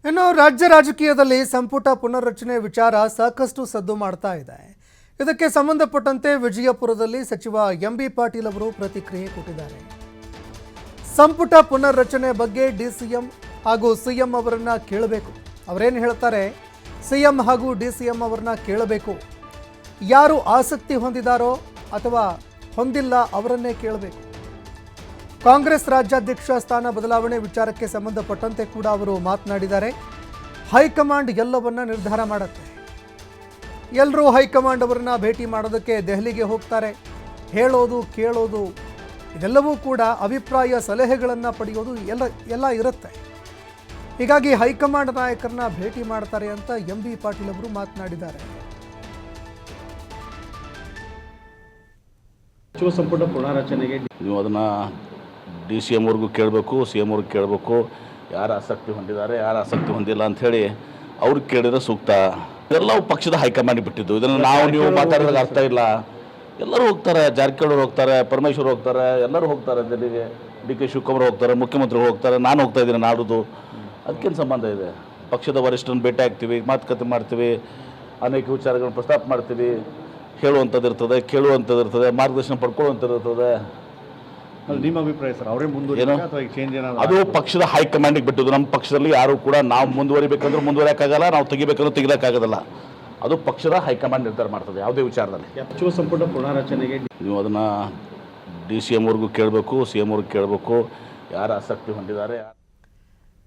ಇನ್ನು ರಾಜ್ಯ ರಾಜಕೀಯದಲ್ಲಿ ಸಂಪುಟ ಪುನರ್ರಚನೆ ವಿಚಾರ ಸಾಕಷ್ಟು ಸದ್ದು ಮಾಡ್ತಾ ಇದೆ. ಇದಕ್ಕೆ ಸಂಬಂಧಪಟ್ಟಂತೆ ವಿಜಯಪುರದಲ್ಲಿ ಸಚಿವ ಎಂಬಿ ಪಾಟೀಲ್ ಅವರು ಪ್ರತಿಕ್ರಿಯೆ ಕೊಟ್ಟಿದ್ದಾರೆ. ಸಂಪುಟ ಪುನರ್ರಚನೆ ಬಗ್ಗೆ ಡಿಸಿಎಂ ಹಾಗೂ ಸಿಎಂ ಅವರನ್ನ ಕೇಳಬೇಕು. ಅವರೇನು ಹೇಳ್ತಾರೆ, ಸಿಎಂ ಹಾಗೂ ಡಿಸಿಎಂ ಅವರನ್ನ ಕೇಳಬೇಕು. ಯಾರು ಆಸಕ್ತಿ ಹೊಂದಿದಾರೋ ಅಥವಾ ಹೊಂದಿಲ್ಲ ಅವರನ್ನೇ ಕೇಳಬೇಕು. ಕಾಂಗ್ರೆಸ್ ರಾಜ್ಯಾಧ್ಯಕ್ಷ ಸ್ಥಾನ ಬದಲಾವಣೆ ವಿಚಾರಕ್ಕೆ ಸಂಬಂಧಪಟ್ಟಂತೆ ಕೂಡ ಅವರು ಮಾತನಾಡಿದ್ದಾರೆ. ಹೈಕಮಾಂಡ್ ಎಲ್ಲವನ್ನ ನಿರ್ಧಾರ ಮಾಡುತ್ತೆ. ಎಲ್ಲರೂ ಹೈಕಮಾಂಡ್ ಅವರನ್ನ ಭೇಟಿ ಮಾಡೋದಕ್ಕೆ ದೆಹಲಿಗೆ ಹೋಗ್ತಾರೆ. ಹೇಳೋದು ಕೇಳೋದು ಇದೆಲ್ಲವೂ ಕೂಡ ಅಭಿಪ್ರಾಯ ಸಲಹೆಗಳನ್ನು ಪಡೆಯೋದು ಎಲ್ಲ ಇರುತ್ತೆ. ಹೀಗಾಗಿ ಹೈಕಮಾಂಡ್ ನಾಯಕರನ್ನ ಭೇಟಿ ಮಾಡ್ತಾರೆ ಅಂತ ಎಂಬಿ ಪಾಟೀಲ್ ಅವರು ಮಾತನಾಡಿದ್ದಾರೆ. ಸಚಿವ ಸಂಪುಟ ಪುನರ್ರಚನೆಗೆ ನೀವು ಅದನ್ನು DCM ಅವ್ರಿಗೂ ಕೇಳಬೇಕು, CM ಅವ್ರಿಗೆ ಕೇಳಬೇಕು. ಯಾರು ಆಸಕ್ತಿ ಹೊಂದಿದ್ದಾರೆ, ಯಾರು ಆಸಕ್ತಿ ಹೊಂದಿಲ್ಲ ಅಂಥೇಳಿ ಅವ್ರಿಗೆ ಕೇಳಿದ್ರೆ ಸೂಕ್ತ. ಇದೆಲ್ಲವೂ ಪಕ್ಷದ ಹೈಕಮಾಂಡ್ ಬಿಟ್ಟಿದ್ದು. ಇದನ್ನು ನೀವು ಮಾತಾಡೋದಕ್ಕೆ ಅರ್ಥ ಇಲ್ಲ. ಎಲ್ಲರೂ ಹೋಗ್ತಾರೆ, ಜಾರಕಿಹೊಳಿ ಹೋಗ್ತಾರೆ, ಪರಮೇಶ್ವರ್ ಹೋಗ್ತಾರೆ, ಎಲ್ಲರೂ ಹೋಗ್ತಾರೆ. ದಿಲ್ಲಿಗೆ DK ಶಿವಕುಮಾರ್ ಹೋಗ್ತಾರೆ, ಮುಖ್ಯಮಂತ್ರಿ ಹೋಗ್ತಾರೆ, ನಾನು ಹೋಗ್ತಾ ಇದ್ದೀನಿ ನಾಡುದು. ಅದಕ್ಕೇನು ಸಂಬಂಧ ಇದೆ? ಪಕ್ಷದ ವರಿಷ್ಠರನ್ನು ಭೇಟಿ ಆಗ್ತೀವಿ, ಮಾತುಕತೆ ಮಾಡ್ತೀವಿ, ಅನೇಕ ವಿಚಾರಗಳನ್ನು ಪ್ರಸ್ತಾಪ ಮಾಡ್ತೀವಿ. ಹೇಳುವಂಥದ್ದು ಇರ್ತದೆ, ಕೇಳುವಂಥದ್ದು ಇರ್ತದೆ, ಮಾರ್ಗದರ್ಶನ ಪಡ್ಕೊಳ್ಳುವಂಥದ್ದು ಇರ್ತದೆ. ನಿಮ್ಮ ಅಭಿಪ್ರಾಯ ಸರ್, ಅವರೇ ಮುಂದುವರಿಬೇಕು ಅಥವಾ ಚೇಂಜ್ ಏನಾದ್ರು? ಅದು ಪಕ್ಷದ ಹೈಕಮಾಂಡಿಗೆ ಬಿಟ್ಟಿದ್ದು. ನಮ್ಮ ಪಕ್ಷದಲ್ಲಿ ಯಾರು ಕೂಡ ನಾವು ಮುಂದುವರಿಬೇಕಂದ್ರೆ ಮುಂದುವರಿಯೋಕ್ಕಾಗಲ್ಲ, ನಾವು ತೆಗಿಬೇಕಂದ್ರೆ ತೆಗಿಯೋಕ್ಕಾಗೋದಿಲ್ಲ. ಅದು ಪಕ್ಷದ ಹೈಕಮಾಂಡ್ ನಿರ್ಧಾರ ಮಾಡ್ತದೆ ಯಾವುದೇ ವಿಚಾರದಲ್ಲಿ. ಸಚಿವ ಸಂಪುಟ ಪುನರ್ರಚನೆಗೆ ನೀವು ಅದನ್ನು DCM ಅವ್ರಿಗೂ ಕೇಳಬೇಕು, CM ಅವ್ರಿಗೆ ಕೇಳಬೇಕು. ಯಾರು ಆಸಕ್ತಿ ಹೊಂದಿದ್ದಾರೆ.